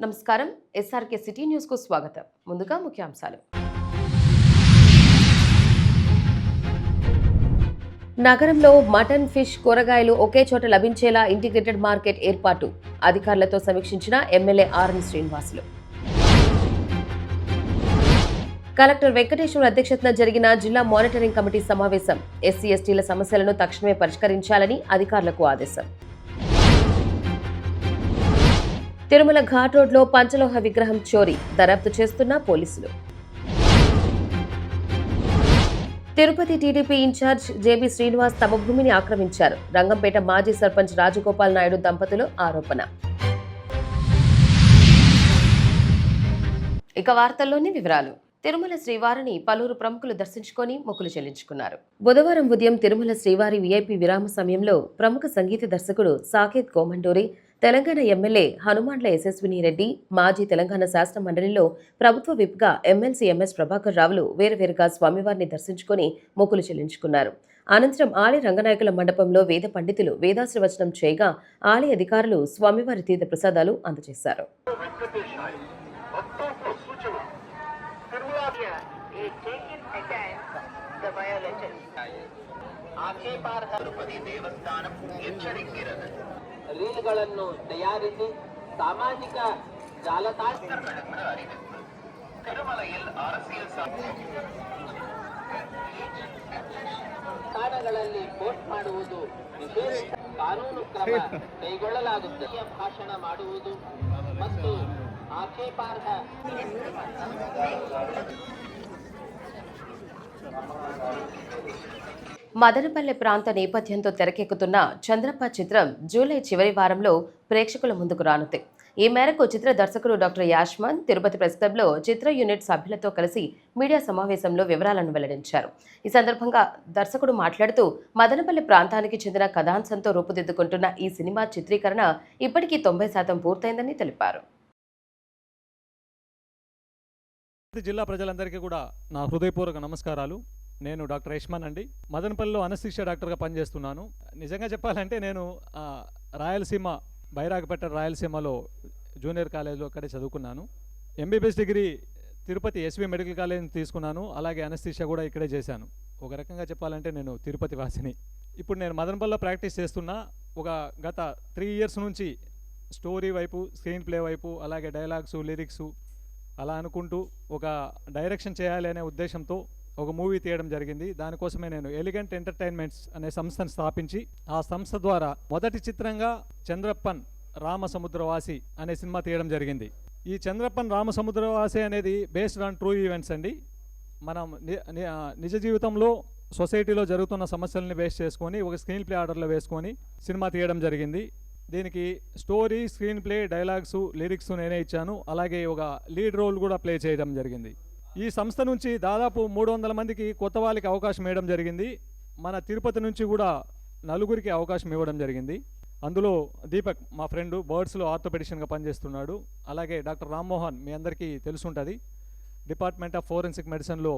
నమస్కారం. SRK city news కు స్వాగతం. ముందుగా ముఖ్యాంశాలు. నగరంలో మటన్, ఫిష్, కూరగాయలు ఒకే చోట లభించేలా ఇంటిగ్రేటెడ్ మార్కెట్ ఏర్పాటు. అధికారులతో సమీక్షించిన MLA R N Srinivasulu. Collector Venkateswara అధ్యక్షతన జరిగిన జిల్లా మానిటరింగ్ కమిటీ సమావేశం. ఎస్సీ ఎస్టీల సమస్యలను తక్షణమే పరిష్కరించాలని అధికారులకు ఆదేశం. తిరుమల ఘాట్ రోడ్లో పంచలోహ విగ్రహం చోరీ, దర్యాప్తు చేస్తున్న పోలీసులు. Tirupati TDP incharge JB Srinivas తమ భూమిని ఆక్రమించారు. రంగంపేట మాజీ సర్పంచ్ రాజగోపాల్ నాయుడు దంపతులు ఆరోపణ. ఇక వార్తల్లోని వివరాలు. తిరుమల శ్రీవారిని పలువురు ప్రముఖులు దర్శించుకొని మొక్కులు చెల్లించుకున్నారు. బుధవారం ఉదయం తిరుమల శ్రీవారి వీఐపీ విరామ సమయంలో ప్రముఖ సంగీత దర్శకుడు సాకేత్ కోమండూరి, తెలంగాణ ఎమ్మెల్యే హనుమాండ్ల యశస్విని రెడ్డి, మాజీ తెలంగాణ శాసన మండలిలో ప్రభుత్వ విప్గా ఎమ్మెల్సీ ఎంఎస్ ప్రభాకర్ రావులు వేరువేరుగా స్వామివారిని దర్శించుకొని మొక్కులు చెల్లించుకున్నారు. అనంతరం ఆలయ రంగనాయకుల మండపంలో వేద పండితులు వేదాశ్రవచనం చేయగా ఆలయ అధికారులు స్వామివారి తీర్థ ప్రసాదాలు అందజేశారు. ರೀಲ್ಗಳನ್ನು ತಯಾರಿಸಿ ಸಾಮಾಜಿಕ ಜಾಲತಾಣಗಳಲ್ಲಿ ಪೋಸ್ಟ್ ಮಾಡುವುದು ವಿಶೇಷ ಕಾನೂನು ಕ್ರಮ ಕೈಗೊಳ್ಳಲಾಗುತ್ತದೆ. ಭಾಷಣ ಮಾಡುವುದು ಮತ್ತು ಆಕ್ಷೇಪಾರ್ಹ మదనపల్లె ప్రాంత నేపథ్యంతో తెరకెక్కుతున్న చంద్రప్ప చిత్రం జూలై చివరి వారంలో ప్రేక్షకుల ముందుకు రానుంది. ఈ మేరకు చిత్ర దర్శకుడు డాక్టర్ యాష్మాన్ తిరుపతి ప్రెస్ క్లబ్లో చిత్ర యూనిట్ సభ్యులతో కలిసి మీడియా సమావేశంలో వివరాలను వెల్లడించారు. ఈ సందర్భంగా దర్శకుడు మాట్లాడుతూ మదనపల్లె ప్రాంతానికి చెందిన కథాంశంతో రూపుదిద్దుకుంటున్న ఈ సినిమా చిత్రీకరణ ఇప్పటికీ 90% పూర్తయిందని తెలిపారు. జిల్లా ప్రజలందరికీ కూడా నా హృదయపూర్వక నమస్కారాలు. నేను డాక్టర్ యష్మాన్ అండి. మదనపల్లిలో అనస్థీషియా డాక్టర్గా పనిచేస్తున్నాను. నిజంగా చెప్పాలంటే నేను రాయలసీమ బైరాగపేట రాయలసీమలో జూనియర్ కాలేజ్లో అక్కడే చదువుకున్నాను. MBBS degree Tirupati SV medical college తీసుకున్నాను. అలాగే అనస్థీషియా కూడా ఇక్కడే చేశాను. ఒక రకంగా చెప్పాలంటే నేను తిరుపతి వాసిని. ఇప్పుడు నేను మదనపల్లిలో ప్రాక్టీస్ చేస్తున్నా. గత 3 years నుంచి స్టోరీ వైపు, స్క్రీన్ ప్లే వైపు, అలాగే డైలాగ్స్, లిరిక్స్ అలా అనుకుంటూ ఒక డైరెక్షన్ చేయాలి అనే ఉద్దేశంతో ఒక మూవీ తీయడం జరిగింది. దానికోసమే నేను ఎలిగెంట్ ఎంటర్టైన్మెంట్స్ అనే సంస్థను స్థాపించి ఆ సంస్థ ద్వారా మొదటి చిత్రంగా చంద్రప్పన్ రామసముద్రవాసి అనే సినిమా తీయడం జరిగింది. ఈ చంద్రప్పన్ రామసముద్రవాసి అనేది బేస్డ్ ఆన్ ట్రూ ఈవెంట్స్ అండి. మనం నిజ జీవితంలో సొసైటీలో జరుగుతున్న సమస్యలని బేస్ చేసుకొని ఒక స్క్రీన్ ప్లే ఆర్డర్లో వేసుకొని సినిమా తీయడం జరిగింది. దీనికి story, screen play, dialogues, lyrics నేనే ఇచ్చాను. అలాగే ఒక లీడ్ రోల్ కూడా ప్లే చేయడం జరిగింది. ఈ సంస్థ నుంచి దాదాపు 300 మందికి కొత్త వాళ్ళకి అవకాశం ఇవ్వడం జరిగింది. మన తిరుపతి నుంచి కూడా 4 అవకాశం ఇవ్వడం జరిగింది. అందులో దీపక్ మా ఫ్రెండ్ బర్డ్స్లో ఆర్థోపెడిషన్గా పనిచేస్తున్నాడు. అలాగే డాక్టర్ రామ్మోహన్ మీ అందరికీ తెలుసుంటుంది, డిపార్ట్మెంట్ ఆఫ్ ఫోరెన్సిక్ మెడిసిన్లో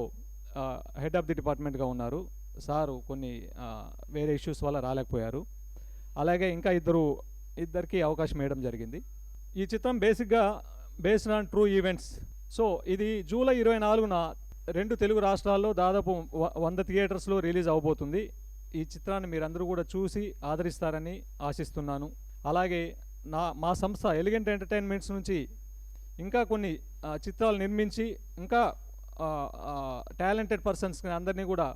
హెడ్ ఆఫ్ ది డిపార్ట్మెంట్గా ఉన్నారు. సారు కొన్ని వేరే ఇష్యూస్ వల్ల రాలేకపోయారు. అలాగే ఇంకా ఇద్దరికి అవకాశం ఇవ్వడం జరిగింది. ఈ చిత్రం బేసిక్గా based on true events. So ఇది జూలై 24న 2 తెలుగు రాష్ట్రాల్లో దాదాపు 100 థియేటర్స్లో రిలీజ్ అవబోతుంది. ఈ చిత్రాన్ని మీరందరూ కూడా చూసి ఆదరిస్తారని ఆశిస్తున్నాను. అలాగే మా సంస్థ ఎలిగెంట్ ఎంటర్టైన్మెంట్స్ నుంచి ఇంకా కొన్ని చిత్రాలు నిర్మించి ఇంకా టాలెంటెడ్ పర్సన్స్ని అందరినీ కూడా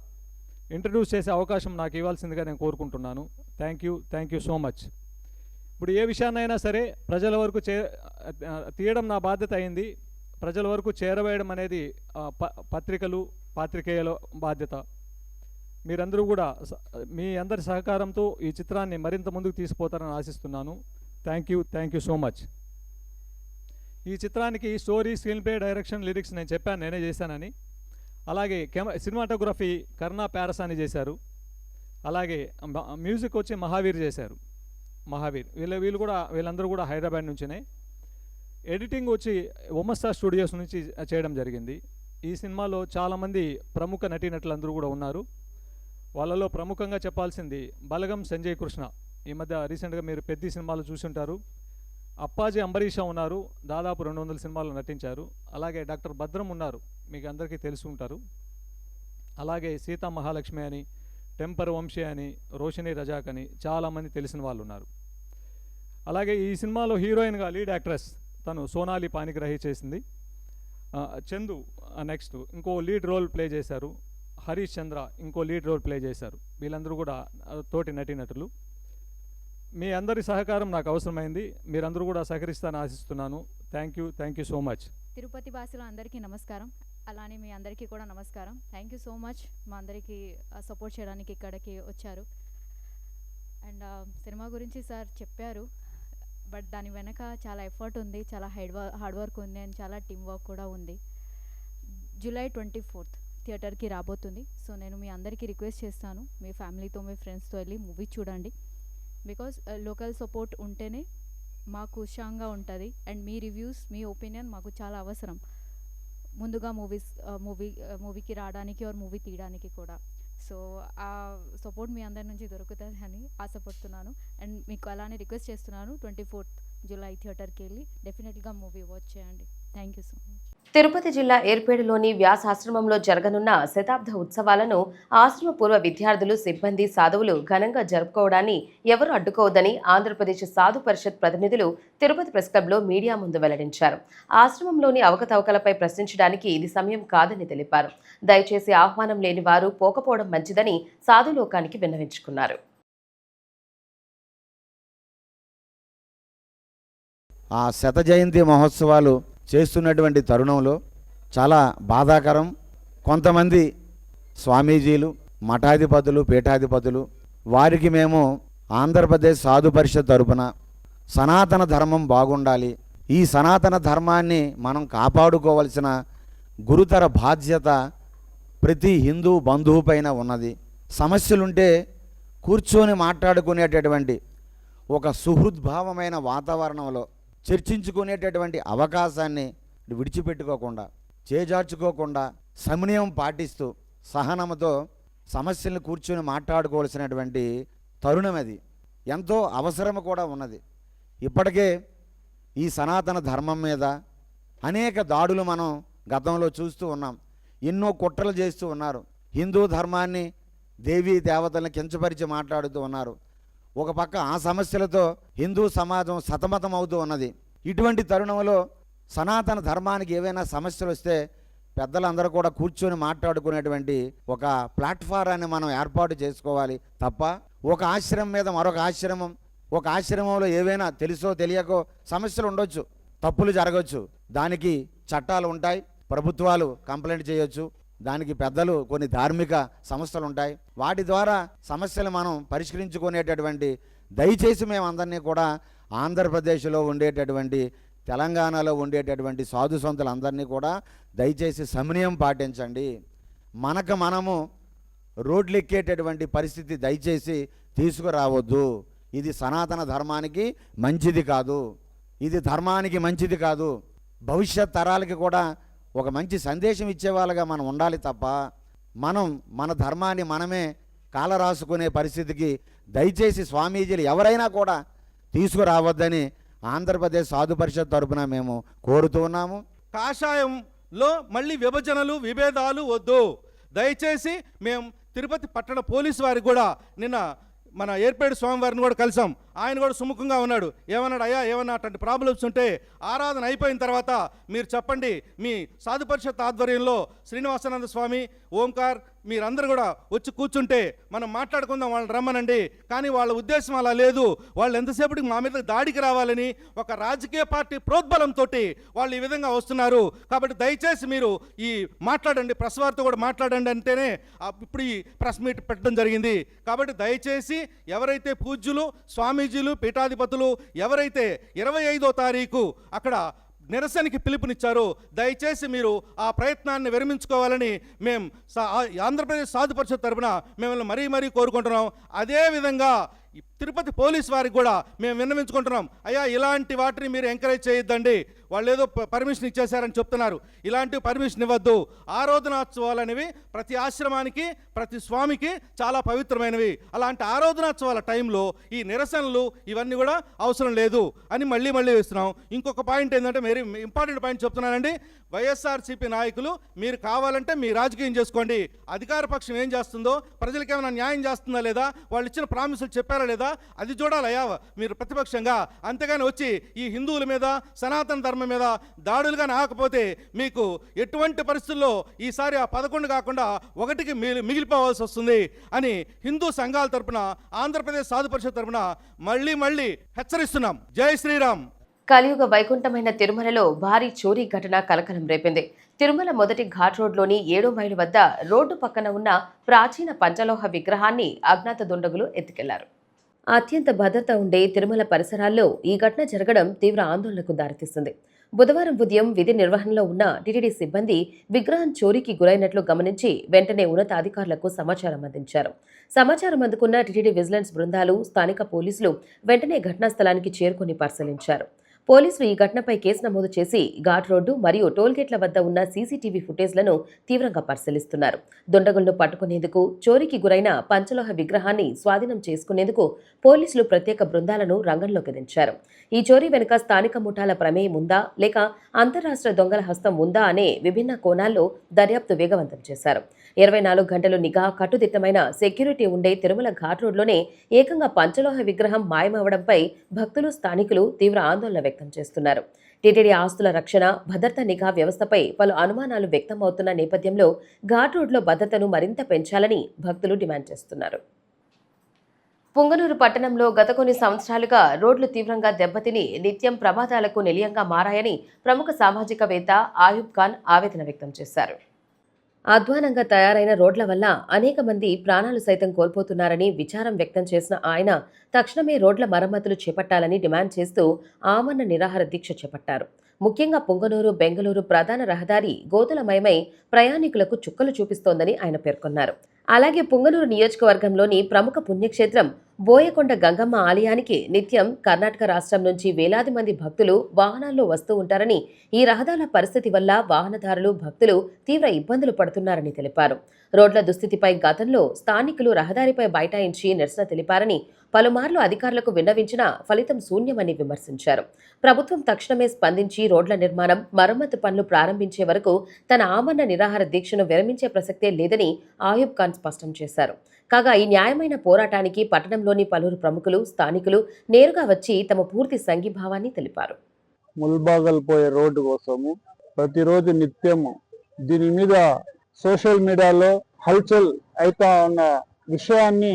ఇంట్రడ్యూస్ చేసే అవకాశం నాకు ఇవ్వాల్సిందిగా నేను కోరుకుంటున్నాను. Thank you so much. ఇప్పుడు ఏ విషయాన్నైనా సరే ప్రజల వరకు తీయడం నా బాధ్యత అయింది. ప్రజల వరకు చేరవేయడం అనేది పత్రికలు, పాత్రికేయుల బాధ్యత. మీరందరూ కూడా మీ అందరి సహకారంతో ఈ చిత్రాన్ని మరింత ముందుకు తీసుకుపోతారని ఆశిస్తున్నాను. Thank you so much. ఈ చిత్రానికి story, screen play, direction, lyrics నేను చెప్పాను, నేనే చేశానని. అలాగే సినిమాటోగ్రఫీ కర్ణా ప్యారసాని చేశారు. అలాగే మ్యూజిక్ వచ్చి మహావీర్ చేశారు. వీళ్ళందరూ కూడా హైదరాబాద్ నుంచినే. ఎడిటింగ్ వచ్చి ఒమస్తా స్టూడియోస్ నుంచి చేయడం జరిగింది. ఈ సినిమాలో చాలామంది ప్రముఖ నటీనటులందరూ కూడా ఉన్నారు. వాళ్ళలో ప్రముఖంగా చెప్పాల్సింది బలగం సంజయ్ కృష్ణ. ఈ మధ్య రీసెంట్గా మీరు పెద్ద సినిమాలు చూసి ఉంటారు. అప్పాజీ అంబరీష ఉన్నారు, దాదాపు 200 సినిమాల్లో నటించారు. అలాగే డాక్టర్ భద్రం ఉన్నారు, మీకు అందరికీ తెలిసి ఉంటారు. అలాగే సీతా మహాలక్ష్మి అని, టెంపర్ వంశీ అని, రోషిని రజాక్ అని చాలామంది తెలిసిన వాళ్ళు ఉన్నారు. అలాగే ఈ సినిమాలో హీరోయిన్గా లీడ్ యాక్ట్రెస్ తను సోనాలి పానిగ్రాహి చేసింది. చందు నెక్స్ట్ ఇంకో లీడ్ రోల్ ప్లే చేశారు. హరీష్ చంద్ర ఇంకో లీడ్ రోల్ ప్లే చేశారు. వీళ్ళందరూ కూడా తోటి నటీనటులు. మీ అందరి సహకారం నాకు అవసరమైంది, మీరందరూ కూడా సహకరిస్తానని ఆశిస్తున్నాను. Thank you so much. Tirupati వాసులు అందరికీ నమస్కారం, అలానే మీ అందరికీ కూడా నమస్కారం. థ్యాంక్ యూ సో మచ్ మా అందరికీ సపోర్ట్ చేయడానికి ఇక్కడికి వచ్చారు. అండ్ సినిమా గురించి సార్ చెప్పారు, బట్ దాని వెనక చాలా ఎఫర్ట్ ఉంది, చాలా హార్డ్ వర్క్ ఉంది అండ్ చాలా టీమ్ వర్క్ కూడా ఉంది. జూలై 24th థియేటర్కి రాబోతుంది. సో నేను మీ అందరికీ రిక్వెస్ట్ చేస్తాను, మీ ఫ్యామిలీతో మీ ఫ్రెండ్స్తో వెళ్ళి మూవీ చూడండి. బికాజ్ లోకల్ సపోర్ట్ ఉంటేనే మాకు ఉత్సాహంగా ఉంటుంది and me reviews, me opinion మాకు చాలా అవసరం ముందుగా మూవీకి రావడానికి ఆర్ మూవీ తీయడానికి కూడా. సో ఆ సపోర్ట్ మీ అందరి నుంచి దొరుకుతుంది అని ఆశపడుతున్నాను అండ్ మీకు అలానే రిక్వెస్ట్ చేస్తున్నాను. 24th జూలై థియేటర్కి వెళ్ళి డెఫినెట్గా మూవీ వాచ్ చేయండి. Thank you so much. Tirupati జిల్లా ఏర్పేడులోని వ్యాసాశ్రమంలో జరగనున్న శతాబ్ద ఉత్సవాలను ఆశ్రమ పూర్వ విద్యార్థులు, సిబ్బంది, సాధువులు ఘనంగా జరుపుకోవడాన్ని ఎవరు అడ్డుకోవద్దని ఆంధ్రప్రదేశ్ సాధు పరిషత్ ప్రతినిధులు తిరుపతి ప్రెస్ క్లబ్లో మీడియా ముందు వెల్లడించారు. ఆశ్రమంలోని అవకతవకలపై ప్రశ్నించడానికి ఇది సమయం కాదని తెలిపారు. దయచేసి ఆహ్వానం లేని వారు పోకపోవడం మంచిదని సాధులోకానికి విన్నవించుకున్నారు. ఆ శత జయంతి మహోత్సవాలు చేస్తున్నటువంటి తరుణంలో చాలా బాధాకరం. కొంతమంది స్వామీజీలు, మఠాధిపతులు, పీఠాధిపతులు వారికి మేము ఆంధ్రప్రదేశ్ సాధు పరిషత్ తరపున సనాతన ధర్మం బాగుండాలి, ఈ సనాతన ధర్మాన్ని మనం కాపాడుకోవాల్సిన గురుతర బాధ్యత ప్రతి హిందూ బంధువు పైన ఉన్నది. సమస్యలుంటే కూర్చొని మాట్లాడుకునేటటువంటి ఒక సుహృద్భావమైన వాతావరణంలో చర్చించుకునేటటువంటి అవకాశాన్ని విడిచిపెట్టుకోకుండా, చేజార్చుకోకుండా, సమన్వయం పాటిస్తూ సహనంతో సమస్యలను కూర్చొని మాట్లాడుకోవాల్సినటువంటి తరుణం అది. ఎంతో అవసరం కూడా ఉన్నది. ఇప్పటికే ఈ సనాతన ధర్మం మీద అనేక దాడులు మనం గతంలో చూస్తూ ఉన్నాం. ఎన్నో కుట్రలు చేస్తూ ఉన్నారు. హిందూ ధర్మాన్ని, దేవీ దేవతలను కించపరిచి మాట్లాడుతూ ఉన్నారు. ఒక పక్క ఆ సమస్యలతో హిందూ సమాజం సతమతం అవుతూ ఉన్నది. ఇటువంటి తరుణంలో సనాతన ధర్మానికి ఏవైనా సమస్యలు వస్తే పెద్దలందరూ కూడా కూర్చొని మాట్లాడుకునేటువంటి ఒక ప్లాట్ఫారాన్ని మనం ఏర్పాటు చేసుకోవాలి తప్ప ఒక ఆశ్రమం మీద మరొక ఆశ్రమం, ఒక ఆశ్రమంలో ఏవైనా తెలుసో తెలియకో సమస్యలు ఉండొచ్చు, తప్పులు జరగవచ్చు. దానికి చట్టాలు ఉంటాయి, ప్రభుత్వాలు కంప్లైంట్ చేయొచ్చు, దానికి పెద్దలు కొన్ని ధార్మిక సంస్థలు ఉంటాయి, వాటి ద్వారా సమస్యలు మనం పరిష్కరించుకునేటటువంటి దయచేసి మేమందరినీ కూడా ఆంధ్రప్రదేశ్లో ఉండేటటువంటి, తెలంగాణలో ఉండేటటువంటి సాధు సంతులందరినీ కూడా దయచేసి సమన్వయం పాటించండి. మనము రోడ్లు ఎక్కేటటువంటి పరిస్థితి దయచేసి తీసుకురావద్దు. ఇది సనాతన ధర్మానికి మంచిది కాదు, ఇది ధర్మానికి మంచిది కాదు. భవిష్యత్ తరాలకి కూడా ఒక మంచి సందేశం ఇచ్చేవాళ్ళగా మనం ఉండాలి తప్ప మన ధర్మాన్ని మనమే కాలరాసుకునే పరిస్థితికి దయచేసి స్వామీజీలు ఎవరైనా కూడా తీసుకురావద్దని ఆంధ్రప్రదేశ్ సాధు పరిషత్ తరపున మేము కోరుతూ ఉన్నాము. కాషాయంలో మళ్ళీ విభజనలు, విభేదాలు వద్దు. దయచేసి మేము తిరుపతి పట్టణ పోలీసు వారికి కూడా నిన్న మన ఏర్పేడు స్వామివారిని కూడా కలిసాం. ఆయన కూడా సుముఖంగా ఉన్నాడు. ఏమన్నాడు, అయ్యా ఏమన్నా అటువంటి ప్రాబ్లమ్స్ ఉంటే ఆరాధన అయిపోయిన తర్వాత మీరు చెప్పండి, మీ సాధు పరిషత్ ఆధ్వర్యంలో శ్రీనివాసానంద స్వామి, ఓంకార్ మీరందరూ కూడా వచ్చి కూర్చుంటే మనం మాట్లాడుకుందాం, వాళ్ళని రమ్మనండి. కానీ వాళ్ళ ఉద్దేశం అలా లేదు. వాళ్ళు ఎంతసేపటికి మా మీద దాడికి రావాలని ఒక రాజకీయ పార్టీ ప్రోద్బలంతో వాళ్ళు ఈ విధంగా వస్తున్నారు. కాబట్టి దయచేసి మీరు ఈ మాట్లాడండి, ప్రెస్ వారితో కూడా మాట్లాడండి అంటేనే ఇప్పుడు ఈ ప్రెస్ మీట్ పెట్టడం జరిగింది. కాబట్టి దయచేసి ఎవరైతే పూజ్యులు, స్వామీజీలు, పీఠాధిపతులు ఎవరైతే 25వ తారీఖు అక్కడ నిరసనకి పిలుపునిచ్చారో దయచేసి మీరు ఆ ప్రయత్నాన్ని విరమించుకోవాలని మేము ఆంధ్రప్రదేశ్ సాధు పరిషత్ తరపున మిమ్మల్ని మరీ కోరుకుంటున్నాం. అదేవిధంగా తిరుపతి పోలీస్ వారికి కూడా మేము విన్నవించుకుంటున్నాం, అయ్యా ఇలాంటి వాటిని మీరు ఎంకరేజ్ చేయొద్దండి, వాళ్ళు ఏదో పర్మిషన్ ఇచ్చేశారని చెప్తున్నారు, ఇలాంటి పర్మిషన్ ఇవ్వద్దు. ఆరాధనోత్సవాలు అనేవి ప్రతి ఆశ్రమానికి ప్రతి స్వామికి చాలా పవిత్రమైనవి. అలాంటి ఆరాధనోత్సవాల టైంలో ఈ నిరసనలు ఇవన్నీ కూడా అవసరం లేదు అని మళ్ళీ వేస్తున్నాం. ఇంకొక పాయింట్ ఏంటంటే, వెరీ ఇంపార్టెంట్ పాయింట్ చెప్తున్నానండి. వైఎస్ఆర్సీపీ నాయకులు మీరు కావాలంటే మీ రాజకీయం చేసుకోండి, అధికార పక్షం ఏం చేస్తుందో, ప్రజలకు ఏమైనా న్యాయం చేస్తుందా లేదా, వాళ్ళు ఇచ్చిన ప్రామిసులు చెప్పారా లేదా, అది చూడాలయ్యా మీరు ప్రతిపక్షంగా. అంతేగాని వచ్చి ఈ హిందువుల మీద సనాతన ధర్మం మీద దాడులుగా ఆకపోతే మీకు ఎటువంటి పరిస్థితుల్లో ఈసారి ఆ 11 కాకుండా 1కి మిగిలిపోవాల్సి వస్తుంది అని హిందూ సంఘాల తరపున, ఆంధ్రప్రదేశ్ సాధు పరిషత్ తరపున మళ్ళీ హెచ్చరిస్తున్నాం. జై శ్రీరామ్. కలియుగ వైకుంఠమైన తిరుమలలో భారీ చోరీ ఘటన కలకలం రేపింది. తిరుమల మొదటి ఘాట్ రోడ్లోని 7 మైలు వద్ద రోడ్డు పక్కన ఉన్న ప్రాచీన పంచలోహ విగ్రహాన్ని అజ్ఞాత దుండగులు ఎత్తుకెళ్లారు. అత్యంత భద్రత ఉండే తిరుమల పరిసరాల్లో ఈ ఘటన జరగడం తీవ్ర ఆందోళనకు దారితీస్తుంది. బుధవారం ఉదయం విధి నిర్వహణలో ఉన్న టీటీడీ సిబ్బంది విగ్రహం చోరీకి గురైనట్లు గమనించి వెంటనే ఉన్నతాధికారులకు సమాచారం అందించారు. సమాచారం అందుకున్న టీటీడీ విజిలెన్స్ బృందాలు, స్థానిక పోలీసులు వెంటనే ఘటనా స్థలానికి చేరుకుని పరిశీలించారు. పోలీసులు ఈ ఘటనపై కేసు నమోదు చేసి ఘాట్ రోడ్డు మరియు టోల్గేట్ల వద్ద ఉన్న సీసీటీవీ ఫుటేజ్లను తీవ్రంగా పరిశీలిస్తున్నారు. దుండగులను పట్టుకునేందుకు, చోరీకి గురైన పంచలోహ విగ్రహాన్ని స్వాధీనం చేసుకునేందుకు పోలీసులు ప్రత్యేక బృందాలను రంగంలోకి దించారు. ఈ చోరీ వెనుక స్థానిక ముఠాల ప్రమేయం ఉందా లేక అంతర్రాష్ట్ర దొంగల హస్తం ఉందా అనే విభిన్న కోణాల్లో దర్యాప్తు వేగవంతం చేశారు. 24 గంటలు నిఘా, కట్టుదిట్టమైన సెక్యూరిటీ ఉండే తిరుమల ఘాట్ రోడ్లోనే ఏకంగా పంచలోహ విగ్రహం మాయమవడంపై భక్తులు, స్థానికులు తీవ్ర ఆందోళన వ్యక్తం చేస్తున్నారు. టీటీడీ ఆస్తుల రక్షణ, భద్రతా నిఘా వ్యవస్థపై పలు అనుమానాలు వ్యక్తమవుతున్న నేపథ్యంలో ఘాట్ రోడ్లో భద్రతను మరింత పెంచాలని భక్తులు డిమాండ్ చేస్తున్నారు. పుంగనూరు పట్టణంలో గత కొన్ని సంవత్సరాలుగా రోడ్లు తీవ్రంగా దెబ్బతిని నిత్యం ప్రమాదాలకు నిలయంగా మారాయని ప్రముఖ సామాజికవేత్త ఆయుబ్ ఖాన్ ఆవేదన వ్యక్తం చేశారు. అధ్వానంగా తయారైన రోడ్ల వల్ల అనేక మంది ప్రాణాలు సైతం కోల్పోతున్నారని విచారం వ్యక్తం చేసిన ఆయన తక్షణమే రోడ్ల మరమ్మతులు చేపట్టాలని డిమాండ్ చేస్తూ ఆమరణ నిరాహార దీక్ష చేపట్టారు. ముఖ్యంగా పుంగనూరు, బెంగళూరు ప్రధాన రహదారి గోతులమయమై ప్రయాణికులకు చుక్కలు చూపిస్తోందని ఆయన పేర్కొన్నారు. అలాగే పుంగనూరు నియోజకవర్గంలోని ప్రముఖ పుణ్యక్షేత్రం బోయకొండ గంగమ్మ ఆలయానికి నిత్యం కర్ణాటక రాష్ట్రం నుంచి వేలాది మంది భక్తులు వాహనాల్లో వస్తూ ఉంటారని, ఈ రహదారుల పరిస్థితి వల్ల వాహనదారులు, భక్తులు తీవ్ర ఇబ్బందులు పడుతున్నారని తెలిపారు. రోడ్ల దుస్థితిపై గతంలో స్థానికులు రహదారిపై బైఠాయించి నిరసన తెలిపారని, పలుమార్లు అధికారులకు విన్నవించినా ఫలితం శూన్యమని విమర్శించారు. ప్రభుత్వం తక్షణమే స్పందించి రోడ్ల నిర్మాణం, మరమ్మతు పనులు ప్రారంభించే వరకు తన ఆమరణ నిరాహార దీక్షను విరమించే ప్రసక్తే లేదని ఆయుబ్ ఖాన్ స్పష్టం చేశారు. కాగా ఈ న్యాయమైన పోరాటానికి పట్టణంలోని పలువురు ప్రముఖులు, స్థానికులు నేరుగా వచ్చి తమ పూర్తి సంఘీభావాన్ని తెలిపారు. ముల్బాగల్ పోయే రోడ్డు కోసము ప్రతిరోజు నిత్యము దీని మీద సోషల్ మీడియాలో హల్చల్ అవుతా ఉన్న విషయాన్ని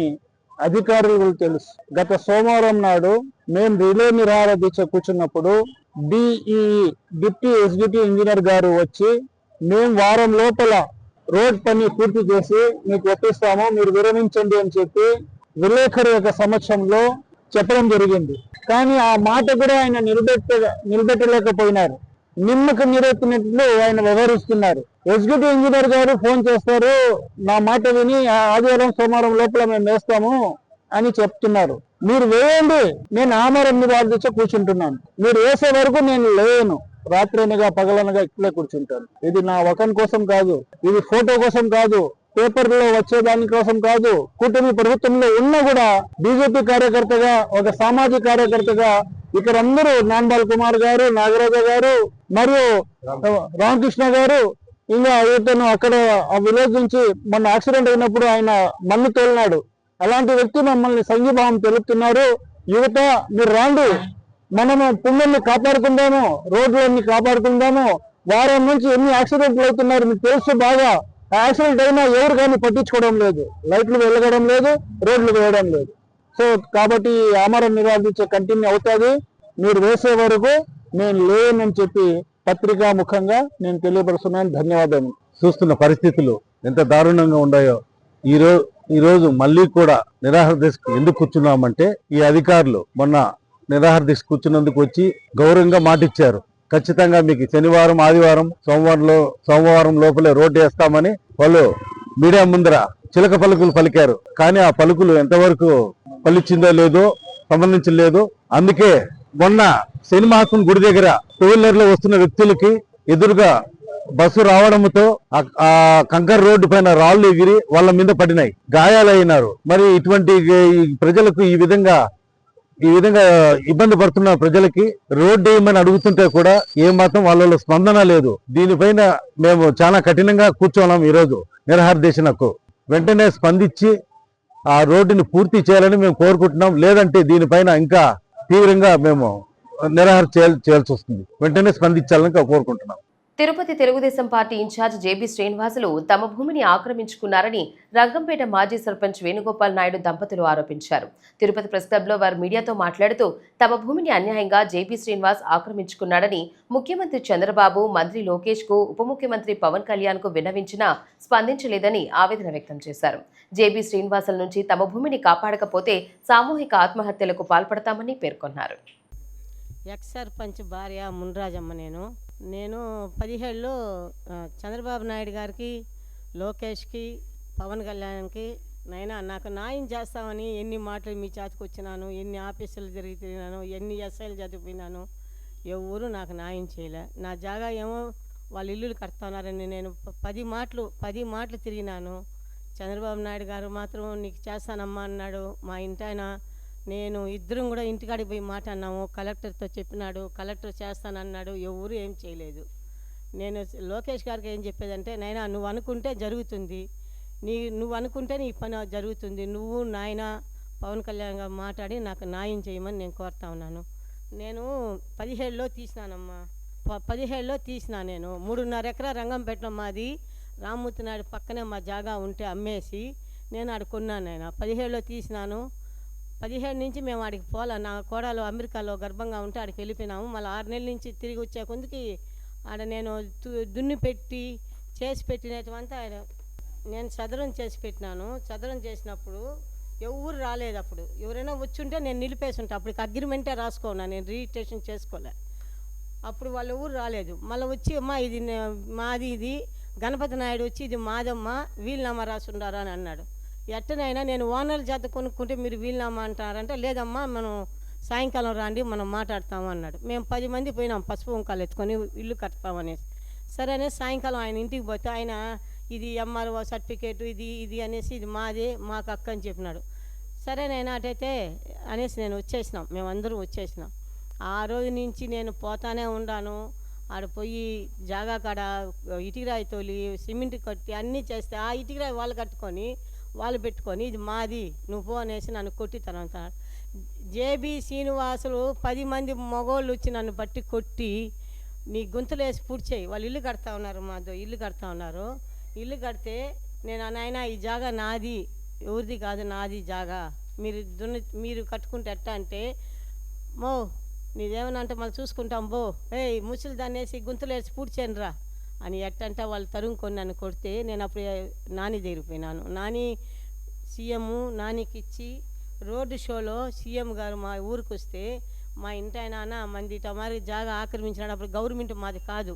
అధికారులకు తెలుసు. గత సోమవారం నాడు మేము రిలే నిరాహార దీక్ష కూర్చున్నప్పుడు డిప్యూటీ ఎగ్జిక్యూటివ్ ఇంజనీర్ గారు వచ్చి మేము వారం లోపల రోడ్ పని పూర్తి చేసి మీకు ఒప్పిస్తాము, మీరు విరమించండి అని చెప్పి విలేకరు యొక్క సమక్షంలో చెప్పడం జరిగింది. కానీ ఆ మాట కూడా ఆయన నిలబెట్టలేకపోయినారు. నిమ్మకు నీరెత్తినట్లు ఆయన వ్యవహరిస్తున్నారు. ఎగ్జిక్యూటివ్ ఇంజనీర్ గారు ఫోన్ చేస్తారు, నా మాట విని ఆదివారం సోమవారం లోపల మేము వేస్తాము అని చెప్తున్నారు. మీరు వేయండి, నేను ఆమరణ నిరాహార దీక్ష కూర్చుంటున్నాను. మీరు వేసే వరకు నేను లేను, రాత్రనగా పగలనగా ఇట్లే కూర్చుంటాను. ఇది నా వకన్ కోసం కాదు, ఇది ఫోటో కోసం కాదు, పేపర్లో వచ్చేదాని కోసం కాదు. కూటమి ప్రభుత్వంలో ఉన్నా కూడా బీజేపీ కార్యకర్తగా, ఒక సామాజిక కార్యకర్తగా ఇక్కడ అందరూ నాన్బాల్ కుమార్ గారు, నాగరాజ గారు మరియు రామకృష్ణ గారు, ఇంకా ఇతను అక్కడ ఆ విలేజ్ నుంచి మొన్న యాక్సిడెంట్ అయినప్పుడు ఆయన మన్ను తోలినాడు. అలాంటి వ్యక్తి మమ్మల్ని సంఘీభావం తెలుపుతున్నారు. యువత మీరు రాండి, మనము పుంగల్ని కాపాడుకుందాము, రోడ్లన్నీ కాపాడుకుందాము. వారం నుంచి ఎన్ని యాక్సిడెంట్లు అవుతున్నారు మీకు తెలుసు బాగా. యాక్సిడెంట్ అయినా ఎవరు కానీ పట్టించుకోవడం లేదు, లైట్లు వెలగడం లేదు, రోడ్లు వేయడం లేదు. సో కాబట్టి ఆమరణ నిరాహార దీక్ష కంటిన్యూ అవుతుంది. మీరు వేసే వరకు నేను లేనని చెప్పి పత్రికా ముఖంగా నేను తెలియపరుస్తున్నాను. ధన్యవాదాలు. చూస్తున్న పరిస్థితులు ఎంత దారుణంగా ఉన్నాయో ఈరోజు మళ్ళీ కూడా నిరాహార దీక్ష ఎందుకు కూర్చున్నామంటే, ఈ అధికారులు మొన్న నిరాహార దీక్ష కూర్చున్నందుకు వచ్చి గౌరవంగా మాటిచ్చారు, ఖచ్చితంగా మీకు శనివారం, ఆదివారం, సోమవారం లోపలే రోడ్డు వేస్తామని వాళ్ళు మీడియా ముందర చిలక పలుకులు పలికారు. కానీ ఆ పలుకులు ఎంతవరకు ఫలించిందో లేదో సంబంధించలేదు. అందుకే మొన్న శనిమాసం గుడి దగ్గర టూ వీలర్ లో వస్తున్న వ్యక్తులకి ఎదురుగా బస్సు రావడంతో ఆ కంకర్ రోడ్డు పైన రాళ్లు ఎగిరి వాళ్ళ మీద పడినాయి, గాయాలైనారు. మరి ఇటువంటి ప్రజలకు ఈ విధంగా ఇబ్బంది పడుతున్న ప్రజలకి రోడ్డు వేయమని అడుగుతుంటే కూడా ఏమాత్రం వాళ్ళ స్పందన లేదు. దీనిపైన మేము చాలా కఠినంగా కూర్చోన్నాం. ఈరోజు నిరాహార దీక్షకు వెంటనే స్పందించి ఆ రోడ్డుని పూర్తి చేయాలని మేము కోరుకుంటున్నాం. లేదంటే దీనిపైన ఇంకా తీవ్రంగా మేము నిరాహార చేయాల్సి వస్తుంది. వెంటనే స్పందించాలని కోరుకుంటున్నాం. Tirupati Telugu Desam party incharge JB Srinivasulu తమ భూమిని ఆక్రమించుకున్నారని రంగంపేట మాజీ సర్పంచ్ వేణుగోపాల్ నాయుడు దంపతులు ఆరోపించారు. తిరుపతి ప్రెస్ క్లబ్లో వారు మీడియాతో మాట్లాడుతూ తమ భూమిని అన్యాయంగా జేబీ శ్రీనివాస్ ఆక్రమించుకున్నాడని ముఖ్యమంత్రి చంద్రబాబు, మంత్రి లోకేష్ కు, ఉప ముఖ్యమంత్రి పవన్ కళ్యాణ్ కు విన్నవించినా స్పందించలేదని ఆవేదన వ్యక్తం చేశారు. జేబీ శ్రీనివాసుల నుంచి తమ భూమిని కాపాడకపోతే సామూహిక ఆత్మహత్యలకు పాల్పడతామని పేర్కొన్నారు. ఎక్స్ సర్పంచ్ భార్య మున్రాజమ్మ. నేను 17లో చంద్రబాబు నాయుడు గారికి, లోకేష్కి, పవన్ కళ్యాణ్కి నైనా నాకు న్యాయం చేస్తామని ఎన్ని మాటలు మీ చేతికి వచ్చినాను, ఎన్ని ఆఫీసులు తిరిగినాను, ఎన్ని ఎస్ఐలు చదివినాను, ఎవరు నాకు న్యాయం చేయలే. నా జాగా ఏమో వాళ్ళు ఇల్లులు కడుతున్నారని నేను 10 మాటలు తిరిగినాను. చంద్రబాబు నాయుడు గారు మాత్రం నీకు చేస్తానమ్మా అన్నాడు. మా ఇంటాయన నేను ఇద్దరం కూడా ఇంటికాడికి పోయి మాట అన్నాము. కలెక్టర్తో చెప్పినాడు, కలెక్టర్ చేస్తానన్నాడు. ఎవరు ఏం చేయలేదు. నేను లోకేష్ గారికి ఏం చెప్పేదంటే, నైనా నువ్వు అనుకుంటే జరుగుతుంది, నువ్వు అనుకుంటే నీ పని జరుగుతుంది, నువ్వు నాయన పవన్ కళ్యాణ్ గారు మాట్లాడి నాకు న్యాయం చేయమని నేను కోరుతా ఉన్నాను. నేను 17లో తీసినానమ్మా. 17లో తీసినా. నేను 3.5 ఎకరా రంగంపేటలో మాది రామ్మూర్తి నాయుడు పక్కనే మా జాగా ఉంటే అమ్మేసి నేను ఆడ కొన్నాను. ఆయన 17లో తీసినాను. 17 నుంచి మేము ఆడికి పోలా. నా కోడలు అమెరికాలో గర్భంగా ఉంటే ఆడికి వెళ్ళిపోయినాము. మళ్ళీ 6 నెలల నుంచి తిరిగి వచ్చే కొందుకి ఆడ నేను దున్ని పెట్టి చేసి పెట్టినటువంటి నేను చదరం చేసి పెట్టినాను. చదరం చేసినప్పుడు ఎవరు రాలేదు. అప్పుడు ఎవరైనా వచ్చుంటే నేను నిలిపేసి ఉంటాను. అప్పటికి అగ్రిమెంటే రాసుకోనా, నేను రిజిస్ట్రేషన్ చేసుకోలే. అప్పుడు వాళ్ళు ఎవరు రాలేదు. మళ్ళీ వచ్చి అమ్మా ఇది మాది, ఇది గణపతి నాయుడు వచ్చి ఇది మాదమ్మ, వీలునామా రాసుండారా అని అన్నాడు. ఎట్టనైనా నేను ఓనర్ల చేత కొనుక్కుంటే మీరు వీలునామా అంటారంటే, లేదమ్మా మనం సాయంకాలం రాండి మనం మాట్లాడతాము అన్నాడు. మేము 10 మంది పోయినాం పసుపు కుంకాలు ఎత్తుకొని ఇల్లు కడతామనేసి. సరే అనేసి సాయంకాలం ఆయన ఇంటికి పోతే ఆయన ఇది ఎంఆర్ఓ సర్టిఫికేట్ ఇది అనేసి ఇది మాదే, మాకు అక్క అని చెప్పినాడు. సరేనైనా అటైతే అనేసి నేను వచ్చేసినాం, మేమందరం వచ్చేసినాం. ఆ రోజు నుంచి నేను పోతానే ఉన్నాను. ఆడ పోయి జాగా కాడ ఇటుకరాయి తోలి సిమెంట్ కట్టి అన్నీ చేస్తే ఆ ఇటుకరాయి వాళ్ళు కట్టుకొని వాళ్ళు పెట్టుకొని ఇది మాది నువ్వు పో అనేసి నన్ను కొట్టి తర్వాత జేబీ శ్రీనివాసులు 10 మంది మగోళ్ళు వచ్చి నన్ను బట్టి కొట్టి నీ గుంతలు వేసి పూడ్చేయి, వాళ్ళు ఇల్లు కడతా ఉన్నారు, మాతో ఇల్లు కడతా ఉన్నారు. ఇల్లు కడితే నేను నాయన ఈ జాగా నాది, ఎవరిది కాదు నాది జాగా, మీరు కట్టుకుంటే ఎట్టా అంటే, మో నీదేమన్నా అంటే మళ్ళీ చూసుకుంటాం బో, ముసలి దాన్ని వేసి గుంతలు వేసి పూడ్చేయండి రా అని ఎట్టంటే వాళ్ళు తరుముకొని నన్ను కొడితే నేను అప్పుడు నాని దగ్గరిపోయినాను. నాని సీఎం నానికి ఇచ్చి రోడ్డు షోలో సీఎం గారు మా ఊరికి వస్తే మా ఇంటి ఆయన మంది ఇట మరి జాగా ఆక్రమించినాడు. అప్పుడు గవర్నమెంట్ మాది కాదు,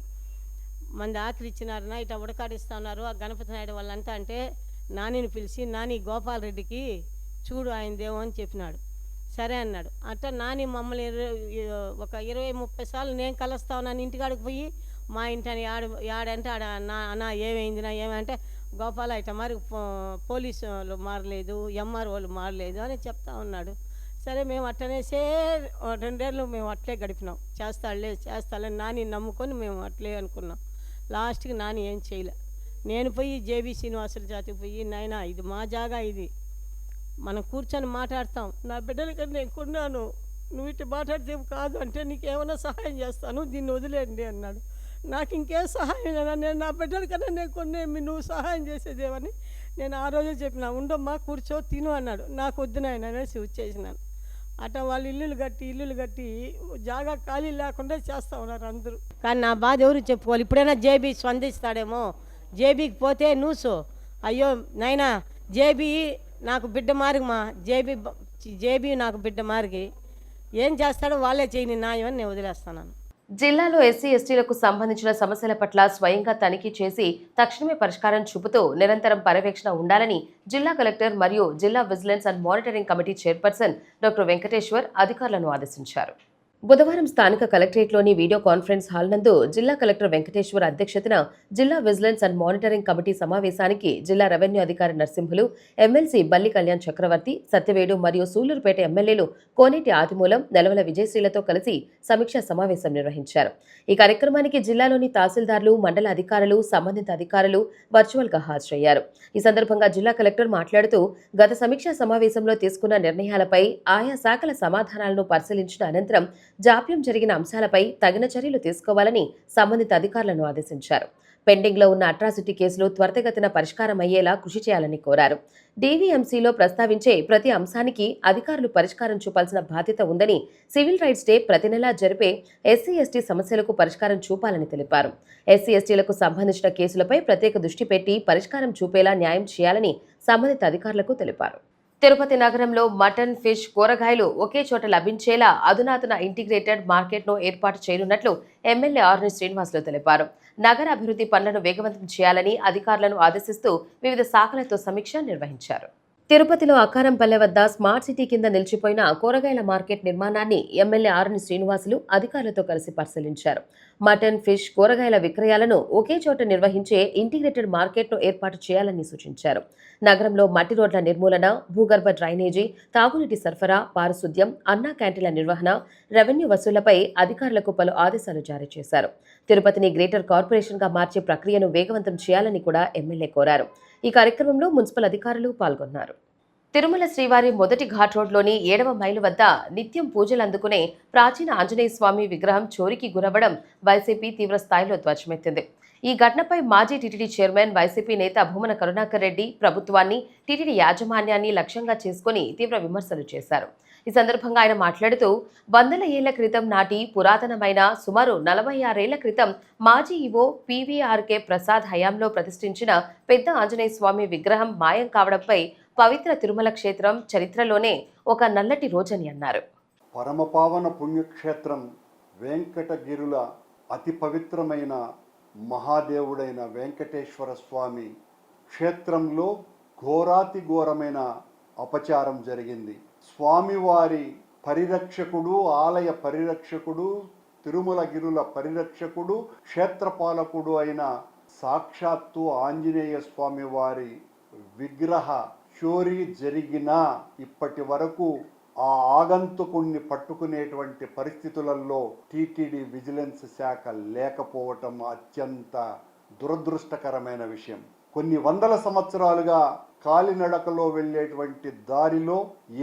మంది ఆక్రమించినారన్నా ఇట ఉడకాడిస్తా ఉన్నారు ఆ గణపతి నాయుడు వాళ్ళంతా అంటే నానిని పిలిచి నాని గోపాల్ రెడ్డికి చూడు ఆయనదేమో అని చెప్పినాడు. సరే అన్నాడు. అట్లా నాని మమ్మల్ని ఒక 20-30 సార్లు నేను కలుస్తా ఉన్నాను ఇంటికాడికి పోయి. మా ఇంటిని ఆడంటే ఆడ అన్న ఏమైంది నా ఏమంటే గోపాల ఇట మరి పోలీసు వాళ్ళు మారలేదు, ఎంఆర్ వాళ్ళు మారలేదు అని చెప్తా ఉన్నాడు. సరే మేము అట్లనేసే 2 ఏళ్ళు మేము అట్లే గడిపినాం. చేస్తాలే నాని నమ్ముకొని మేము అట్లే అనుకున్నాం. లాస్ట్కి నాని ఏం చేయలే. నేను పోయి జేబీ శ్రీనివాసుల జాతికి పోయి నాయనా ఇది మా జాగా, ఇది మనం కూర్చొని మాట్లాడతాం, నా బిడ్డలకన్నా నేను కొన్నాను, నువ్వు ఇటు మాట్లాడితే కాదు అంటే నీకేమైనా సహాయం చేస్తాను, దీన్ని వదిలేండి అన్నాడు. నాకు ఇంకేం సహాయం లేదా, నేను నా బిడ్డలకన్నా నేను కొన్నేమి, నువ్వు సహాయం చేసేదేమని నేను ఆ రోజే చెప్పిన. ఉండమ్మా కూర్చో తిను అన్నాడు. నాకు వద్దునాయన అనేసి వచ్చేసినాను. అట్లా వాళ్ళు ఇల్లులు కట్టి జాగా ఖాళీ లేకుండా చేస్తూ ఉన్నారు అందరూ. కానీ నా బాధ ఎవరు చెప్పుకోవాలి. ఇప్పుడైనా జేబీ స్పందిస్తాడేమో. జేబీకి పోతే నూసో అయ్యో నాయనా జేబీ నాకు బిడ్డ మారిగమా, జేబీ నాకు బిడ్డ మారిగి ఏం చేస్తాడో వాళ్ళే చేయని న్యాయం అని నేను వదిలేస్తాను. జిల్లాలో ఎస్సీ ఎస్టీలకు సంబంధించిన సమస్యల పట్ల స్వయంగా తనిఖీ చేసి తక్షణమే పరిష్కారం చూపుతూ నిరంతరం పర్యవేక్షణ ఉండాలని జిల్లా కలెక్టర్ మరియు జిల్లా vigilance and monitoring committee chairperson doctor Venkateshwar అధికారులను ఆదేశించారు. బుధవారం స్థానిక కలెక్టరేట్లోని వీడియో కాన్ఫరెన్స్ హాల్ నందు జిల్లా కలెక్టర్ వెంకటేశ్వర్ అధ్యక్షతన జిల్లా విజిలెన్స్ అండ్ మానిటరింగ్ కమిటీ సమావేశానికి జిల్లా రెవెన్యూ అధికారి నరసింహులు, ఎమ్మెల్సీ బల్లి కళ్యాణ్ చక్రవర్తి, సత్యవేడు మరియు సూళ్లూరుపేట ఎమ్మెల్యేలు కోనేటి ఆదిమూలం, నెలవల విజయశ్రీలతో కలిసి సమీక్షా సమావేశం నిర్వహించారు. ఈ కార్యక్రమానికి జిల్లాలోని తహసీల్దార్లు, మండల అధికారులు, సంబంధిత అధికారులు వర్చువల్ గా హాజరయ్యారు. ఈ సందర్భంగా జిల్లా కలెక్టర్ మాట్లాడుతూ గత సమీక్షా సమావేశంలో తీసుకున్న నిర్ణయాలపై ఆయా శాఖల సమాధానాలను పరిశీలించిన అనంతరం జాప్యం జరిగిన అంశాలపై తగిన చర్యలు తీసుకోవాలని సంబంధిత అధికారులను ఆదేశించారు. పెండింగ్లో ఉన్న అట్రాసిటీ కేసులు త్వరితగతిన పరిష్కారం అయ్యేలా కృషి చేయాలని కోరారు. డీవీఎంసీలో ప్రస్తావించే ప్రతి అంశానికి అధికారులు పరిష్కారం చూపాల్సిన బాధ్యత ఉందని, సివిల్ రైట్స్ డే ప్రతి నెలా జరిపే ఎస్సీ ఎస్టీ సమస్యలకు పరిష్కారం చూపాలని తెలిపారు. ఎస్సీ ఎస్టీలకు సంబంధించిన కేసులపై ప్రత్యేక దృష్టి పెట్టి పరిష్కారం చూపేలా న్యాయం చేయాలని సంబంధిత అధికారులకు తెలిపారు. తిరుపతి నగరంలో మటన్, ఫిష్, కూరగాయలు ఒకే చోట లభించేలా అధునాతన ఇంటిగ్రేటెడ్ మార్కెట్ను ఏర్పాటు చేయనున్నట్లు ఎమ్మెల్యే ఆర్ని శ్రీనివాసులు తెలిపారు. నగర అభివృద్ధి పనులను వేగవంతం చేయాలని అధికారులను ఆదేశిస్తూ వివిధ శాఖలతో సమీక్ష నిర్వహించారు. తిరుపతిలో అక్కారంపల్లె వద్ద స్మార్ట్ సిటీ కింద నిలిచిపోయిన కూరగాయల మార్కెట్ నిర్మాణాన్ని ఎమ్మెల్యే ఆర్ని శ్రీనివాసులు అధికారులతో కలిసి పరిశీలించారు. మటన్, ఫిష్, కూరగాయల విక్రయాలను ఒకే చోట నిర్వహించే ఇంటిగ్రేటెడ్ మార్కెట్ను ఏర్పాటు చేయాలని సూచించారు. నగరంలో మట్టి రోడ్ల నిర్మూలన, భూగర్భ డ్రైనేజీ, తాగునీటి సరఫరా, పారిశుద్ధ్యం, అన్నా క్యాంటీన్ల నిర్వహణ, రెవెన్యూ వసూళ్లపై అధికారులకు పలు ఆదేశాలు జారీ చేశారు. తిరుపతిని గ్రేటర్ కార్పొరేషన్గా మార్చే ప్రక్రియను వేగవంతం చేయాలని కూడా ఎమ్మెల్యే కోరారు. ఈ కార్యక్రమంలో మున్సిపల్ అధికారులు పాల్గొన్నారు. తిరుమల శ్రీవారి మొదటి ఘాట్ రోడ్లోని 7వ మైలు వద్ద నిత్యం పూజలు అందుకునే ప్రాచీన ఆంజనేయ స్వామి విగ్రహం చోరీకి గురవడం వైసీపీ తీవ్ర స్థాయిలో ధ్వజమెత్తింది. ఈ ఘటనపై మాజీ టీటీడీ చైర్మన్, వైసీపీ నేత భూమన కరుణాకర్ రెడ్డి ప్రభుత్వాన్ని, టీటీడీ యాజమాన్యాన్ని లక్ష్యంగా చేసుకుని తీవ్ర విమర్శలు చేశారు. ఈ సందర్భంగా ఆయన మాట్లాడుతూ, 100 ఏళ్ల క్రితం నాటి పురాతనమైన సుమారు 46 ఏళ్ల క్రితం మాజీ ఈవో పీవీఆర్కే ప్రసాద్ హయాంలో ప్రతిష్ఠించిన పెద్ద ఆంజనేయ స్వామి విగ్రహం మాయం కావడంపై పవిత్ర తిరుమల క్షేత్రం చరిత్రలోనే ఒక నల్లటి రోజని అన్నారు. పరమపావన పుణ్యక్షేత్రం వెంకటగిరుల అతి పవిత్రమైన మహాదేవుడైన వెంకటేశ్వర స్వామి క్షేత్రంలో ఘోరాతి ఘోరమైన అపచారం జరిగింది. స్వామివారి పరిరక్షకుడు, ఆలయ పరిరక్షకుడు, తిరుమలగిరుల పరిరక్షకుడు, క్షేత్రపాలకుడు అయిన సాక్షాత్తు ఆంజనేయ స్వామి వారి విగ్రహ చోరీ జరిగినా ఇప్పటి వరకు ఆ ఆగంతుకుణ్ణి పట్టుకునేటువంటి పరిస్థితులలో టీటీడీ విజిలెన్స్ శాఖ లేకపోవటం అత్యంత దురదృష్టకరమైన విషయం. కొన్ని వందల సంవత్సరాలుగా కాలినడకలో వెళ్ళేటువంటి దారిలో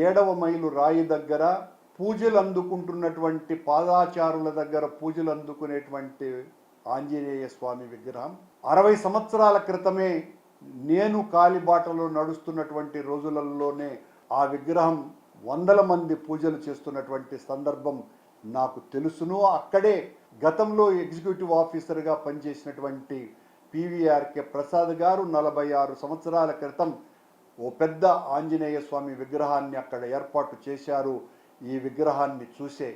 7వ మైలు రాయి దగ్గర పూజలు అందుకుంటున్నటువంటి పాదాచారుల దగ్గర పూజలు అందుకునేటువంటి ఆంజనేయ స్వామి విగ్రహం 60 సంవత్సరాల క్రితమే నేను కాలిబాటలో నడుస్తున్నటువంటి రోజులలోనే ఆ విగ్రహం 100 మంది పూజలు చేస్తున్నటువంటి సందర్భం నాకు తెలుసును. అక్కడే గతంలో ఎగ్జిక్యూటివ్ ఆఫీసర్గా పనిచేసినటువంటి పీవీఆర్కే ప్రసాద్ గారు 46 సంవత్సరాల క్రితం ఓ పెద్ద ఆంజనేయ స్వామి విగ్రహాన్ని అక్కడ ఏర్పాటు చేశారు. ఈ విగ్రహాన్ని చూసే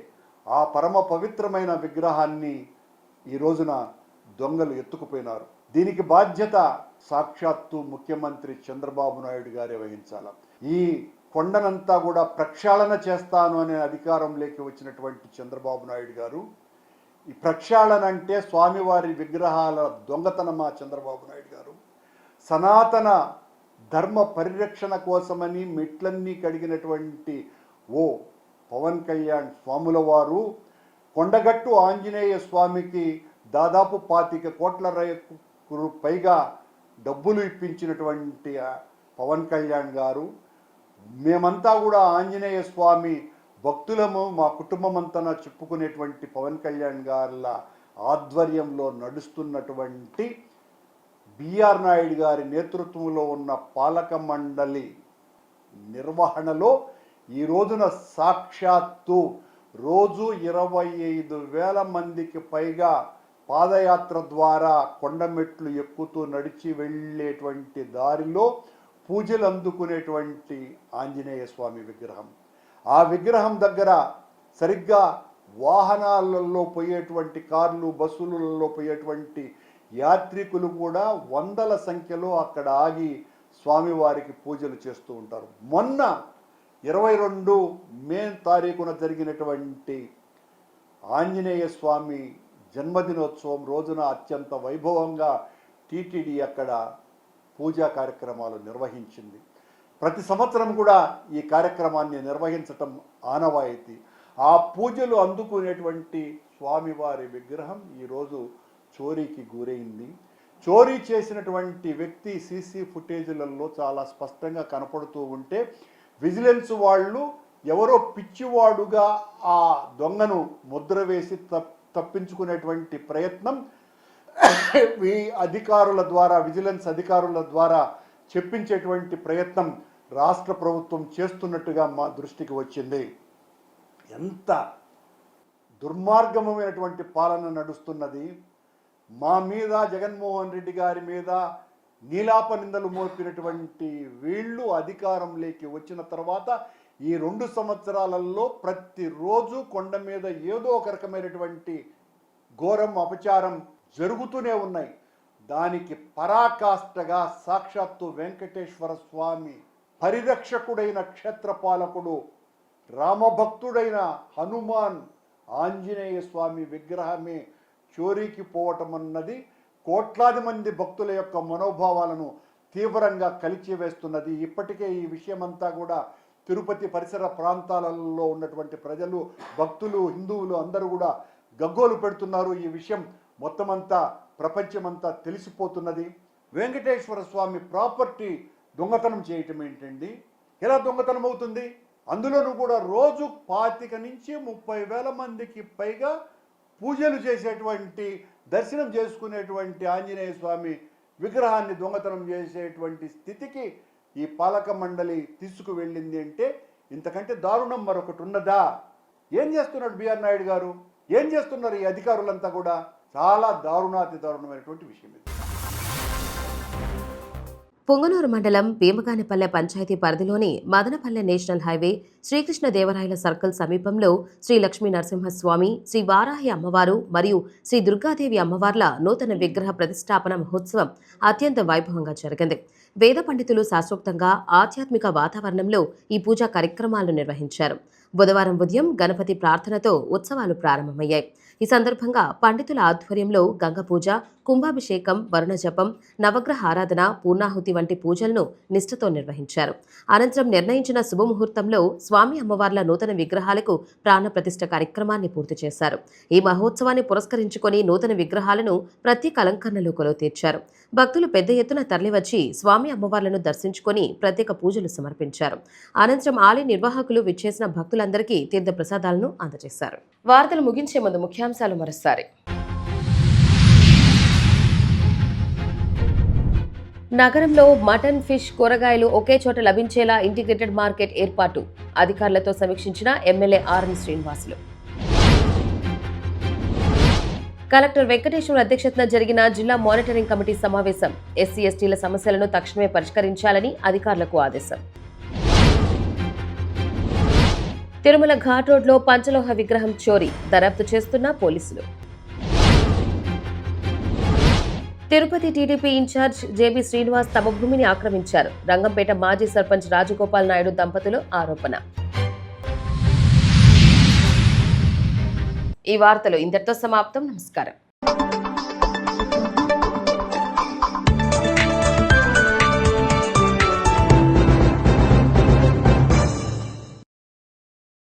ఆ పరమ పవిత్రమైన విగ్రహాన్ని ఈ రోజున దొంగలు ఎత్తుకుపోయినారు. దీనికి బాధ్యత సాక్షాత్తు ముఖ్యమంత్రి చంద్రబాబు నాయుడు గారే వహించాలి. ఈ కొండనంతా కూడా ప్రక్షాళన చేస్తాను అనే అధికారంలోకి వచ్చినటువంటి చంద్రబాబు నాయుడు గారు ఈ ప్రక్షాళన అంటే స్వామివారి విగ్రహాల దొంగతనమా? చంద్రబాబు నాయుడు గారు సనాతన ధర్మ పరిరక్షణ కోసమని మెట్లన్నీ కడిగినటువంటి ఓ పవన్ కళ్యాణ్ స్వాముల వారు కొండగట్టు ఆంజనేయ స్వామికి దాదాపు 25 కోట్ల పైగా డబ్బులు ఇప్పించినటువంటి పవన్ కళ్యాణ్ గారు, మేమంతా కూడా ఆంజనేయ స్వామి భక్తులము, మా కుటుంబం అంతా చెప్పుకునేటువంటి పవన్ కళ్యాణ్ గారుల ఆధ్వర్యంలో నడుస్తున్నటువంటి బిఆర్ నాయుడు గారి నేతృత్వంలో ఉన్న పాలక మండలి నిర్వహణలో ఈ రోజున సాక్షాత్తు రోజు 25,000 మందికి పైగా పాదయాత్ర ద్వారా కొండమెట్లు ఎక్కుతూ నడిచి వెళ్ళేటువంటి దారిలో పూజలు అందుకునేటువంటి ఆంజనేయ స్వామి విగ్రహం. ఆ విగ్రహం దగ్గర సరిగ్గా వాహనాలలో పోయేటువంటి కార్లు, బస్సులలో పోయేటువంటి యాత్రికులు కూడా వందల సంఖ్యలో అక్కడ ఆగి స్వామివారికి పూజలు చేస్తూ ఉంటారు. మొన్న 22 మే తారీఖున జరిగినటువంటి ఆంజనేయ స్వామి జన్మదినోత్సవం రోజున అత్యంత వైభవంగా టీటీడీ అక్కడ పూజా కార్యక్రమాలు నిర్వహించింది. ప్రతి సంవత్సరం కూడా ఈ కార్యక్రమాన్ని నిర్వహించటం ఆనవాయితీ. ఆ పూజలు అందుకునేటువంటి స్వామివారి విగ్రహం ఈరోజు చోరీకి గురైంది. చోరీ చేసినటువంటి వ్యక్తి సీసీ ఫుటేజీలలో చాలా స్పష్టంగా కనపడుతూ ఉంటే విజిలెన్స్ వాళ్ళు ఎవరో పిచ్చివాడుగా ఆ దొంగను ముద్ర వేసి తప్పించుకునేటువంటి ప్రయత్నం ఈ అధికారుల ద్వారా, విజిలెన్స్ అధికారుల ద్వారా చెప్పించేటువంటి ప్రయత్నం రాష్ట్ర ప్రభుత్వం చేస్తున్నట్టుగా మా దృష్టికి వచ్చింది. ఎంత దుర్మార్గమైనటువంటి పాలన నడుస్తున్నది. మా మీద, జగన్మోహన్ రెడ్డి గారి మీద నీలాప నిందలు మోపినటువంటి వీళ్ళు అధికారంలోకి వచ్చిన తర్వాత ఈ 2 సంవత్సరాలలో ప్రతిరోజు కొండ మీద ఏదో ఒక రకమైనటువంటి ఘోరం, అపచారం జరుగుతూనే ఉన్నాయి. దానికి పరాకాష్ఠగా సాక్షాత్తు వెంకటేశ్వర స్వామి పరిరక్షకుడైన క్షేత్రపాలకుడు, రామభక్తుడైన హనుమాన్ ఆంజనేయ స్వామి విగ్రహమే చోరీకి పోవటం అన్నది కోట్లాది మంది భక్తుల యొక్క మనోభావాలను తీవ్రంగా కలిచివేస్తున్నది. ఇప్పటికే ఈ విషయమంతా కూడా తిరుపతి పరిసర ప్రాంతాలలో ఉన్నటువంటి ప్రజలు, భక్తులు, హిందువులు అందరూ కూడా గగ్గోలు పెడుతున్నారు. ఈ విషయం మొత్తమంతా ప్రపంచమంతా తెలిసిపోతున్నది. వెంకటేశ్వర స్వామి ప్రాపర్టీ దొంగతనం చేయటం ఏంటండి? ఎలా దొంగతనం అవుతుంది? అందులోనూ కూడా రోజు 25 నుంచి 30,000 మందికి పైగా పూజలు చేసేటువంటి, దర్శనం చేసుకునేటువంటి ఆంజనేయ స్వామి విగ్రహాన్ని దొంగతనం చేసేటువంటి స్థితికి ఈ పాలక మండలి తీసుకువెళ్ళింది అంటే ఇంతకంటే దారుణం మరొకటి ఉన్నదా? ఏం చేస్తున్నాడు బిఆర్ నాయుడు గారు? ఏం చేస్తున్నారు ఈ అధికారులంతా కూడా? చాలా దారుణాతి దారుణమైనటువంటి విషయం ఇది. పొంగనూరు మండలం భీమగానిపల్లె పంచాయతీ పరిధిలోని మదనపల్లె నేషనల్ హైవే శ్రీకృష్ణదేవరాయల సర్కిల్ సమీపంలో శ్రీ లక్ష్మీ నరసింహస్వామి, శ్రీ వారాహి అమ్మవారు మరియు శ్రీ దుర్గాదేవి అమ్మవార్ల నూతన విగ్రహ ప్రతిష్టాపన మహోత్సవం అత్యంత వైభవంగా జరిగింది. వేద పండితులు శాస్త్రోక్తంగా ఆధ్యాత్మిక వాతావరణంలో ఈ పూజా కార్యక్రమాలను నిర్వహించారు. బుధవారం ఉదయం గణపతి ప్రార్థనతో ఉత్సవాలు ప్రారంభమయ్యాయి. ఈ సందర్భంగా పండితుల ఆధ్వర్యంలో గంగ పూజ, కుంభాభిషేకం, వరుణ జపం, నవగ్రహ ఆరాధన, పూర్ణాహుతి వంటి పూజలను నిష్ఠతో నిర్వహించారు. అనంతరం నిర్ణయించిన శుభముహూర్తంలో స్వామి అమ్మవార్ల నూతన విగ్రహాలకు ప్రాణ ప్రతిష్ఠ కార్యక్రమాన్ని పూర్తి చేశారు. ఈ మహోత్సవాన్ని పురస్కరించుకొని నూతన విగ్రహాలను ప్రత్యేక అలంకరణలో కొలువు తీర్చారు. భక్తులు పెద్ద ఎత్తున తరలివచ్చి స్వామి అమ్మవార్లను దర్శించుకొని ప్రత్యేక పూజలు సమర్పించారు. అనంతరం ఆలయ నిర్వాహకులు విచ్చేసిన భక్తులందరికీ తీర్థ ప్రసాదాలను అందజేశారు. వార్తలు ముగించే ముందు ముఖ్యాంశాలు మరోసారి. నగరంలో మటన్, ఫిష్, కూరగాయలు ఒకే చోట లభించేలా ఇంటిగ్రేటెడ్ మార్కెట్ ఏర్పాటు అధికారులతో సమీక్షించిన MLA R N Srinivasulu. Collector Venkateswara అధ్యక్షతన జరిగిన జిల్లా మానిటరింగ్ కమిటీ సమావేశం. ఎస్సీ ఎస్టీల సమస్యలను తక్షణమే పరిష్కరించాలని అధికారులకు ఆదేశం. తిరుమల ఘాట్ రోడ్లో పంచలోహ విగ్రహం చోరీ, దర్యాప్తు చేస్తున్న పోలీసులు. Tirupati TDP incharge JB Srinivas తమ భూమిని ఆక్రమించారు. రంగంపేట మాజీ సర్పంచ్ రాజగోపాల్ నాయుడు దంపతులు ఆరోపణ. ఈ వార్తలు ఇంతటితో సమాప్తం. నమస్కారం.